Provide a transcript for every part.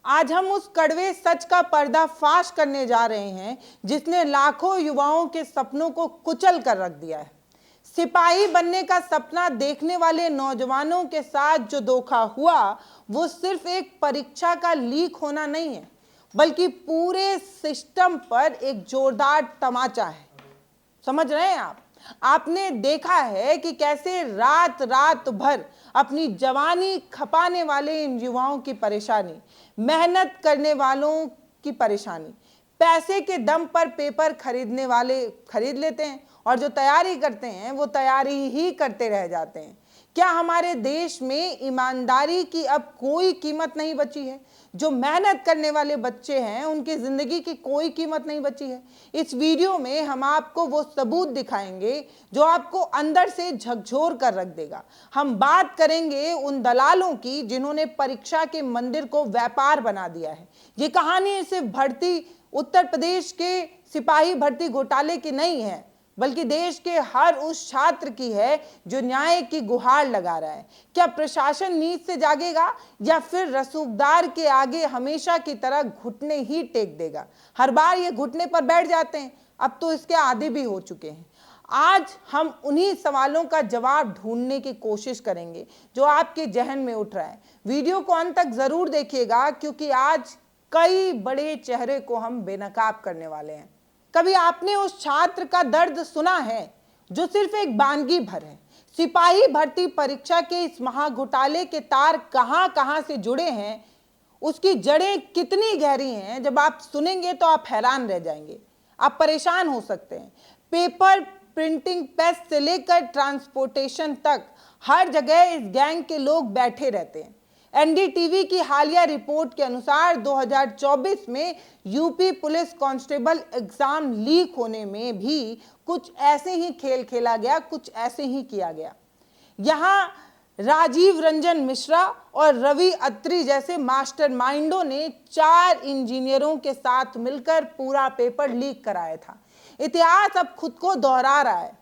आज हम उस कड़वे सच का पर्दाफाश करने जा रहे हैं जिसने लाखों युवाओं के सपनों को कुचल कर रख दिया है। सिपाही बनने का सपना देखने वाले नौजवानों के साथ जो धोखा हुआ वो सिर्फ एक परीक्षा का लीक होना नहीं है, बल्कि पूरे सिस्टम पर एक जोरदार तमाचा है। समझ रहे हैं आप? आपने देखा है कि कैसे रात रात भर अपनी जवानी खपाने वाले इन युवाओं की परेशानी, मेहनत करने वालों की परेशानी, पैसे के दम पर पेपर खरीदने वाले खरीद लेते हैं और जो तैयारी करते हैं वो तैयारी ही करते रह जाते हैं। क्या हमारे देश में ईमानदारी की अब कोई कीमत नहीं बची है? जो मेहनत करने वाले बच्चे हैं उनकी जिंदगी की कोई कीमत नहीं बची है? इस वीडियो में हम आपको वो सबूत दिखाएंगे जो आपको अंदर से झकझोर कर रख देगा। हम बात करेंगे उन दलालों की जिन्होंने परीक्षा के मंदिर को व्यापार बना दिया है। ये कहानी सिर्फ उत्तर प्रदेश के सिपाही भर्ती घोटाले की नहीं है, बल्कि देश के हर उस छात्र की है जो न्याय की गुहार लगा रहा है। क्या प्रशासन नींद से जागेगा या फिर रसूखदार के आगे हमेशा की तरह घुटने ही टेक देगा? हर बार ये घुटने पर बैठ जाते हैं, अब तो इसके आदी भी हो चुके हैं। आज हम उन्हीं सवालों का जवाब ढूंढने की कोशिश करेंगे जो आपके जहन में उठ रहा है। वीडियो को अंत तक जरूर देखिएगा, क्योंकि आज कई बड़े चेहरे को हम बेनकाब करने वाले हैं। कभी आपने उस छात्र का दर्द सुना है जो सिर्फ एक बानगी भर है? सिपाही भर्ती परीक्षा के इस महाघोटाले के तार कहां कहां से जुड़े हैं, उसकी जड़ें कितनी गहरी हैं, जब आप सुनेंगे तो आप हैरान रह जाएंगे, आप परेशान हो सकते हैं। पेपर प्रिंटिंग प्रेस से लेकर ट्रांसपोर्टेशन तक हर जगह इस गैंग के लोग बैठे रहते हैं। एनडीटीवी की हालिया रिपोर्ट के अनुसार 2024 में UP police constable exam leak होने में भी कुछ ऐसे ही खेल खेला गया, कुछ ऐसे ही किया गया। यहां राजीव रंजन मिश्रा और रवि अत्री जैसे मास्टरमाइंडों ने 4 इंजीनियरों के साथ मिलकर पूरा पेपर लीक कराया था। इतिहास अब खुद को दोहरा रहा है।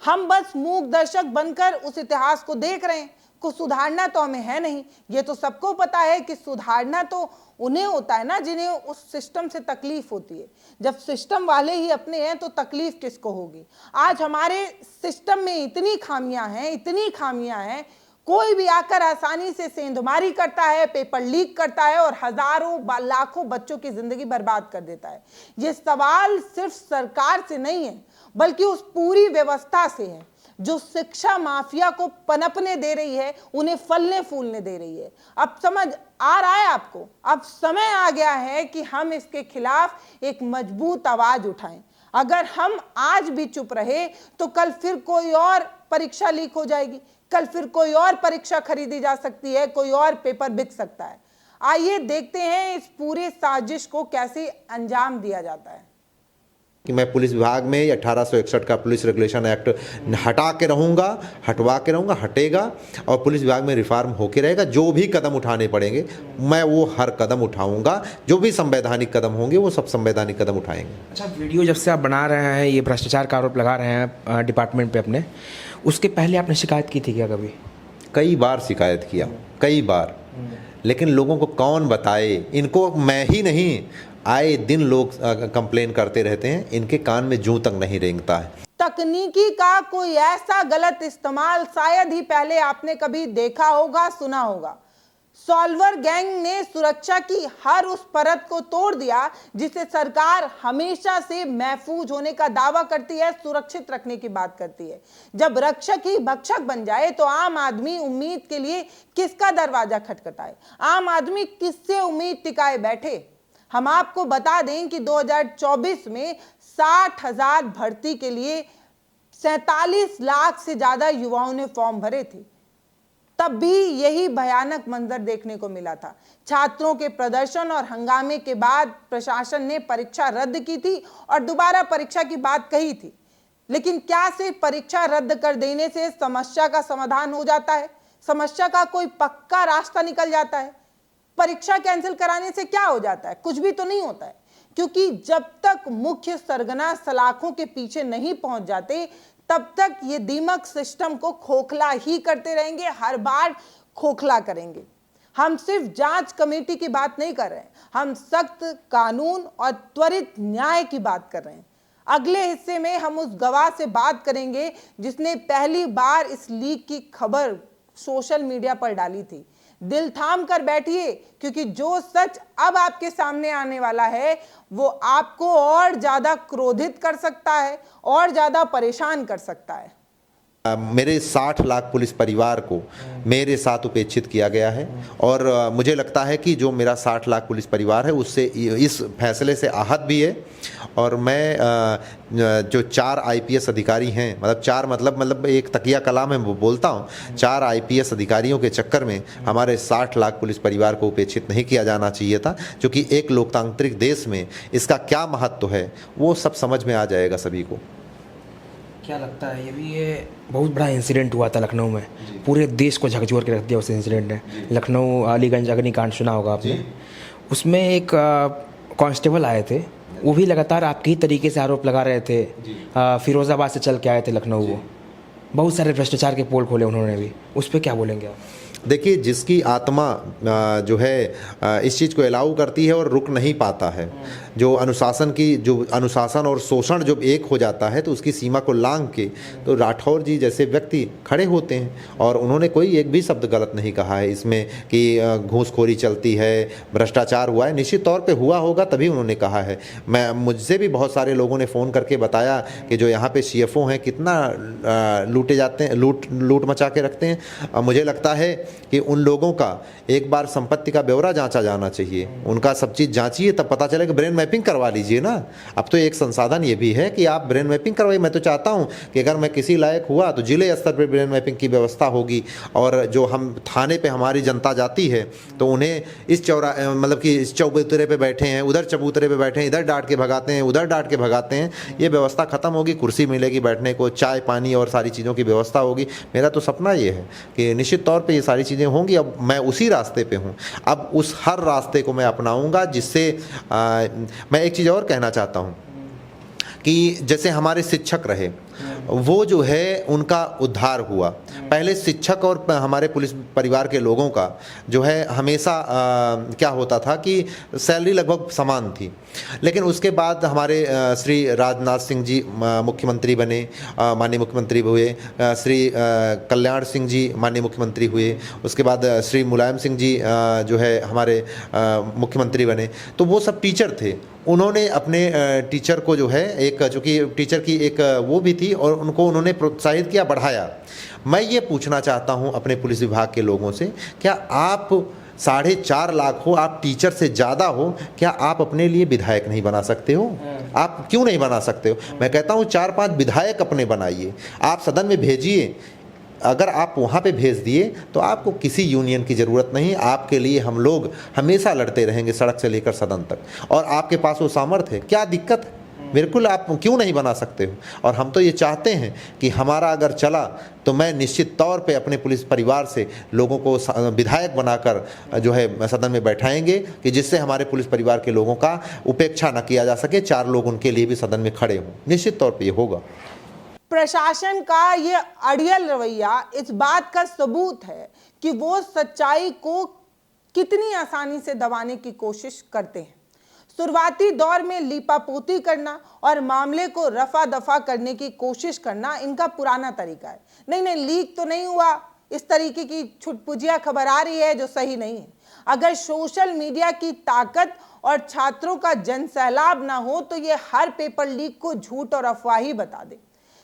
हम बस मूक दर्शक बनकर उस इतिहास को देख रहे हैं। कुछ सुधारना तो हमें है नहीं। ये तो सबको पता है कि सुधारना तो उन्हें होता है ना जिन्हें उस सिस्टम से तकलीफ होती है। जब सिस्टम वाले ही अपने हैं तो तकलीफ किसको होगी? आज हमारे सिस्टम में इतनी खामियां हैं, कोई भी आकर आसानी से सेंधमारी करता है, पेपर लीक करता है और हजारों लाखों बच्चों की जिंदगी बर्बाद कर देता है। ये सवाल सिर्फ सरकार से नहीं है, बल्कि उस पूरी व्यवस्था से है जो शिक्षा माफिया को पनपने दे रही है, उन्हें फलने फूलने दे रही है। अब समझ आ रहा है आपको? अब समय आ गया है कि हम इसके खिलाफ एक मजबूत आवाज उठाएं। अगर हम आज भी चुप रहे तो कल फिर कोई और परीक्षा लीक हो जाएगी, कल फिर कोई और परीक्षा खरीदी जा सकती है, कोई और पेपर बिक सकता है। आइए देखते हैं इस पूरे साजिश को कैसे अंजाम दिया जाता है। कि मैं पुलिस विभाग में 1861 का पुलिस रेगुलेशन एक्ट हटवा के रहूँगा, हटेगा और पुलिस विभाग में रिफॉर्म होके रहेगा। जो भी कदम उठाने पड़ेंगे मैं वो हर कदम उठाऊंगा, जो भी संवैधानिक कदम होंगे वो सब संवैधानिक कदम उठाएंगे। अच्छा, वीडियो जब से आप बना रहे हैं, ये भ्रष्टाचार का आरोप लगा रहे हैं डिपार्टमेंट पे अपने, उसके पहले आपने शिकायत की थी क्या कभी? कई बार शिकायत किया, कई बार, लेकिन लोगों को कौन बताए? इनको मैं ही नहीं, आए दिन लोग कंप्लेन करते रहते हैं, इनके कान में जूं तक नहीं रेंगता है। तकनीकी का कोई ऐसा गलत इस्तेमाल शायद ही पहले आपने कभी देखा होगा, सुना होगा। सॉल्वर गैंग ने सुरक्षा की हर उस परत को तोड़ दिया जिसे सरकार हमेशा से महफूज होने का दावा करती है, सुरक्षित रखने की बात करती है। जब रक्षक ही भक्षक बन जाए तो आम आदमी उम्मीद के लिए किसका दरवाजा खटखटाए? आम आदमी किससे उम्मीद टिकाए बैठे? हम आपको बता दें कि 2024 में 60,000 भर्ती के लिए 47 लाख से ज्यादा युवाओं ने फॉर्म भरे थे। तब भी यही भयानक मंजर देखने को मिला था। छात्रों के प्रदर्शन और हंगामे के बाद प्रशासन ने परीक्षा रद्द की थी और दोबारा परीक्षा की बात कही थी। लेकिन क्या सिर्फ परीक्षा रद्द कर देने से समस्या का समाधान हो जाता है? समस्या का कोई पक्का रास्ता निकल जाता है? परीक्षा कैंसिल कराने से क्या हो जाता है? कुछ भी तो नहीं होता है, क्योंकि जब तक मुख्य सरगना सलाखों के पीछे नहीं पहुंच जाते तब तक ये दीमक सिस्टम को खोखला ही करते रहेंगे, हर बार खोखला करेंगे। हम सिर्फ जांच कमेटी की बात नहीं कर रहे हैं, हम सख्त कानून और त्वरित न्याय की बात कर रहे हैं। अगले हिस्से में हम उस गवाह से बात करेंगे जिसने पहली बार इस लीक की खबर सोशल मीडिया पर डाली थी। दिल थाम कर बैठिए, क्योंकि जो सच अब आपके सामने आने वाला है वो आपको और ज्यादा क्रोधित कर सकता है और ज्यादा परेशान कर सकता है। मेरे 60 लाख पुलिस परिवार को मेरे साथ उपेक्षित किया गया है और मुझे लगता है कि जो मेरा 60 लाख पुलिस परिवार है उससे इस फैसले से आहत भी है। और मैं जो 4 आईपीएस अधिकारी हैं, मतलब 4 मतलब एक तकिया कलाम है वो बोलता हूँ, 4 आईपीएस अधिकारियों के चक्कर में हमारे 60 लाख पुलिस परिवार को उपेक्षित नहीं किया जाना चाहिए था, क्योंकि एक लोकतांत्रिक देश में इसका क्या महत्व है वो सब समझ में आ जाएगा सभी को। क्या लगता है ये बहुत बड़ा इंसिडेंट हुआ था लखनऊ में, पूरे देश को झकझोर के रख दिया उस इंसिडेंट ने। लखनऊ अलीगंज अग्निकांड सुना होगा आपने, उसमें एक कांस्टेबल आए थे, वो भी लगातार आपके ही तरीके से आरोप लगा रहे थे। फिरोज़ाबाद से चल के आए थे लखनऊ, वो बहुत सारे भ्रष्टाचार के पोल खोले उन्होंने भी, उस पर क्या बोलेंगे आप? देखिए, जिसकी आत्मा जो है इस चीज़ को अलाउ करती है और रुक नहीं पाता है, जो अनुशासन और शोषण जब एक हो जाता है तो उसकी सीमा को लांघ के तो राठौर जी जैसे व्यक्ति खड़े होते हैं। और उन्होंने कोई एक भी शब्द गलत नहीं कहा है इसमें कि घूसखोरी चलती है, भ्रष्टाचार हुआ है। निश्चित तौर पे हुआ होगा तभी उन्होंने कहा है। मुझसे भी बहुत सारे लोगों ने फ़ोन करके बताया कि जो यहाँ पे CFO हैं कितना लूटे जाते हैं, लूट मचा के रखते हैं। मुझे लगता है कि उन लोगों का एक बार संपत्ति का ब्यौरा जांचा जाना चाहिए, उनका सब चीज़ जांचिए, तब पता चले कि ब्रेन मैपिंग करवा लीजिए ना। अब तो एक संसाधन ये भी है कि आप ब्रेन मैपिंग करवाइए। मैं तो चाहता हूँ कि अगर मैं किसी लायक हुआ तो जिले स्तर पर ब्रेन मैपिंग की व्यवस्था होगी, और जो हम थाने पे हमारी जनता जाती है तो उन्हें इस मतलब कि इस चबूतरे पे बैठे हैं, उधर चबूतरे पे बैठे हैं, इधर डांट के भगाते हैं, उधर डांट के भगाते हैं, ये व्यवस्था खत्म होगी। कुर्सी मिलेगी बैठने को, चाय पानी और सारी चीज़ों की व्यवस्था होगी। मेरा तो सपना ये है कि निश्चित तौर पर ये सारी चीज़ें होंगी। अब मैं उसी रास्ते पे हूँ, अब उस हर रास्ते को मैं अपनाऊंगा, जिससे मैं एक चीज़ और कहना चाहता हूँ कि जैसे हमारे शिक्षक रहे, वो जो है उनका उद्धार हुआ। पहले शिक्षक और हमारे पुलिस परिवार के लोगों का जो है हमेशा क्या होता था कि सैलरी लगभग समान थी, लेकिन उसके बाद हमारे श्री राजनाथ सिंह जी मुख्यमंत्री बने, माननीय मुख्यमंत्री हुए, श्री कल्याण सिंह जी माननीय मुख्यमंत्री हुए, उसके बाद श्री मुलायम सिंह जी जो है हमारे मुख्यमंत्री बने। तो वो सब टीचर थे, उन्होंने अपने टीचर को जो है एक, चूँकि टीचर की एक वो भी थी, और उनको उन्होंने प्रोत्साहित किया, बढ़ाया। मैं ये पूछना चाहता हूँ अपने पुलिस विभाग के लोगों से, क्या आप 4.5 लाख हो, आप टीचर से ज़्यादा हो, क्या आप अपने लिए विधायक नहीं बना सकते हो? आप क्यों नहीं बना सकते हो? मैं कहता हूँ 4-5 विधायक अपने बनाइए, आप सदन में भेजिए। अगर आप वहाँ पे भेज दिए तो आपको किसी यूनियन की ज़रूरत नहीं। आपके लिए हम लोग हमेशा लड़ते रहेंगे, सड़क से लेकर सदन तक, और आपके पास वो सामर्थ्य है, क्या दिक्कत है? बिल्कुल, आप क्यों नहीं बना सकते हो? और हम तो ये चाहते हैं कि हमारा अगर चला तो मैं निश्चित तौर पे अपने पुलिस परिवार से लोगों को विधायक बनाकर जो है सदन में बैठाएंगे, कि जिससे हमारे पुलिस परिवार के लोगों का उपेक्षा न किया जा सके, 4 लोग उनके लिए भी सदन में खड़े हों। निश्चित तौर पर ये होगा। प्रशासन का ये अड़ियल रवैया इस बात का सबूत है कि वो सच्चाई को कितनी आसानी से दबाने की कोशिश करते हैं। शुरुआती दौर में लीपापोती करना और मामले को रफा दफा करने की कोशिश करना इनका पुराना तरीका है। नहीं, लीक तो नहीं हुआ, इस तरीके की छुटपुजिया खबर आ रही है जो सही नहीं है। अगर सोशल मीडिया की ताकत और छात्रों का जनसैलाब ना हो तो ये हर पेपर लीक को झूठ और अफवाह ही बता दे।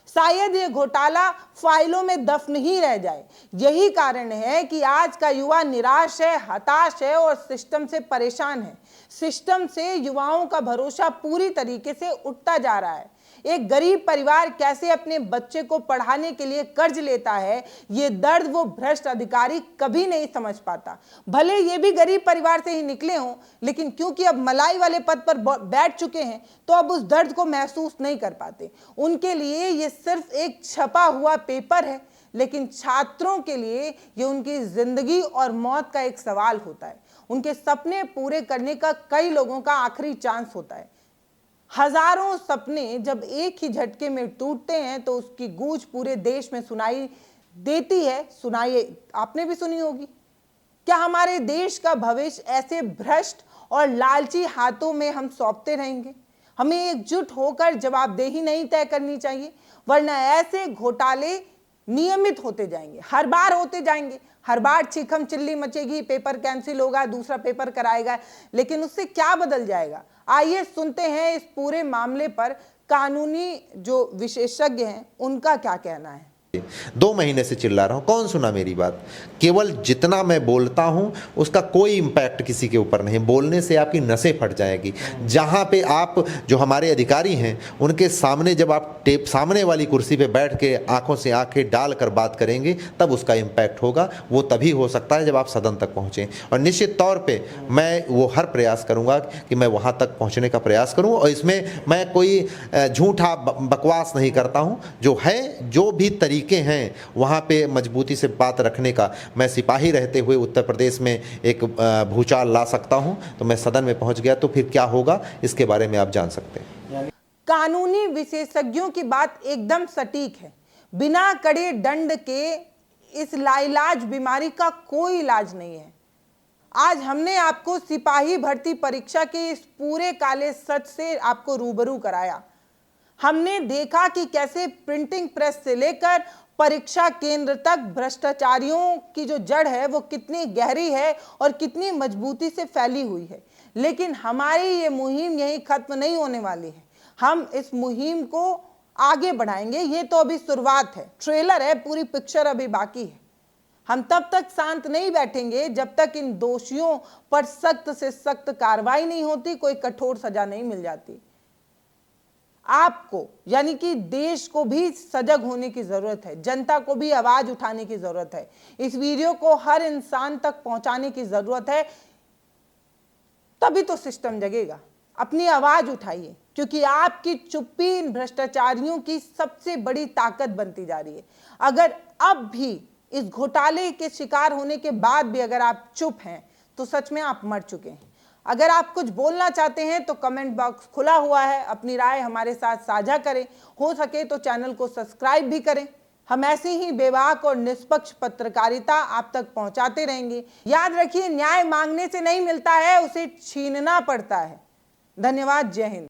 शायद ये घोटाला फाइलों में दफन ही रह जाए। यही कारण है कि आज का युवा निराश है, हताश है और सिस्टम से परेशान है। सिस्टम से युवाओं का भरोसा पूरी तरीके से उठता जा रहा है। एक गरीब परिवार कैसे अपने बच्चे को पढ़ाने के लिए कर्ज लेता है, ये दर्द वो भ्रष्ट अधिकारी कभी नहीं समझ पाता। भले ये भी गरीब परिवार से ही निकले हों, लेकिन क्योंकि अब मलाई वाले पद पर बैठ चुके हैं तो अब उस दर्द को महसूस नहीं कर पाते। उनके लिए ये सिर्फ एक छपा हुआ पेपर है, लेकिन छात्रों के लिए ये उनकी जिंदगी और मौत का एक सवाल होता है। उनके सपने पूरे करने का कई लोगों का आखिरी चांस होता है। हजारों सपने जब एक ही झटके में टूटते हैं तो उसकी गूंज पूरे देश में सुनाई देती है। सुनाइए, आपने भी सुनी होगी। क्या हमारे देश का भविष्य ऐसे भ्रष्ट और लालची हाथों में हम सौंपते रहेंगे? हमें एकजुट होकर जवाबदेही नहीं तय करनी चाहिए, वरना ऐसे घोटाले नियमित होते जाएंगे, हर बार होते जाएंगे। हर बार चीखम चिल्ली मचेगी, पेपर कैंसिल होगा, दूसरा पेपर कराएगा, लेकिन उससे क्या बदल जाएगा? आइए सुनते हैं इस पूरे मामले पर कानूनी जो विशेषज्ञ हैं उनका क्या कहना है। 2 महीने से चिल्ला रहा हूँ, कौन सुना मेरी बात? केवल जितना मैं बोलता हूँ उसका कोई इम्पैक्ट किसी के ऊपर नहीं। बोलने से आपकी नसें फट जाएगी। जहाँ पे आप जो हमारे अधिकारी हैं उनके सामने जब आप टेप सामने वाली कुर्सी पे बैठ के आंखों से आंखें डाल कर बात करेंगे तब उसका इम्पैक्ट होगा। वो तभी हो सकता है जब आप सदन तक पहुँचें, और निश्चित तौर पर मैं वो हर प्रयास करूँगा कि मैं वहाँ तक पहुँचने का प्रयास करूँ। और इसमें मैं कोई झूठा बकवास नहीं करता हूँ। जो है, जो भी तरीके हैं वहाँ पे मजबूती से बात रखने का, मैं सिपाही रहते हुए उत्तर प्रदेश में एक भूचाल ला सकता हूँ। तो मैं सदन में पहुँच गया तो फिर क्या होगा इसके बारे में आप जान सकते हैं। कानूनी विशेषज्ञों की बात एकदम सटीक है। बिना कड़े दंड के इस लाइलाज बीमारी का कोई इलाज नहीं है। आज हमने आपको सिपाही भर्ती परीक्षा के इस पूरे काले सच से आपको रूबरू कराया। हमने देखा कि कैसे प्रिंटिंग प्रेस से लेकर परीक्षा केंद्र तक भ्रष्टाचारियों की जो जड़ है वो कितनी गहरी है और कितनी मजबूती से फैली हुई है। लेकिन हमारी ये मुहिम यहीं खत्म नहीं होने वाली है। हम इस मुहिम को आगे बढ़ाएंगे। ये तो अभी शुरुआत है, ट्रेलर है, पूरी पिक्चर अभी बाकी है। हम तब तक शांत नहीं बैठेंगे जब तक इन दोषियों पर सख्त से सख्त कार्रवाई नहीं होती, कोई कठोर सजा नहीं मिल जाती। आपको यानी कि देश को भी सजग होने की जरूरत है, जनता को भी आवाज उठाने की जरूरत है। इस वीडियो को हर इंसान तक पहुंचाने की जरूरत है, तभी तो सिस्टम जगेगा। अपनी आवाज उठाइए, क्योंकि आपकी चुप्पी इन भ्रष्टाचारियों की सबसे बड़ी ताकत बनती जा रही है। अगर अब भी इस घोटाले के शिकार होने के बाद भी अगर आप चुप हैं तो सच में आप मर चुके हैं। अगर आप कुछ बोलना चाहते हैं तो कमेंट बॉक्स खुला हुआ है, अपनी राय हमारे साथ साझा करें। हो सके तो चैनल को सब्सक्राइब भी करें। हम ऐसे ही बेबाक और निष्पक्ष पत्रकारिता आप तक पहुंचाते रहेंगे। याद रखिए, न्याय मांगने से नहीं मिलता है, उसे छीनना पड़ता है। धन्यवाद। जय हिंद।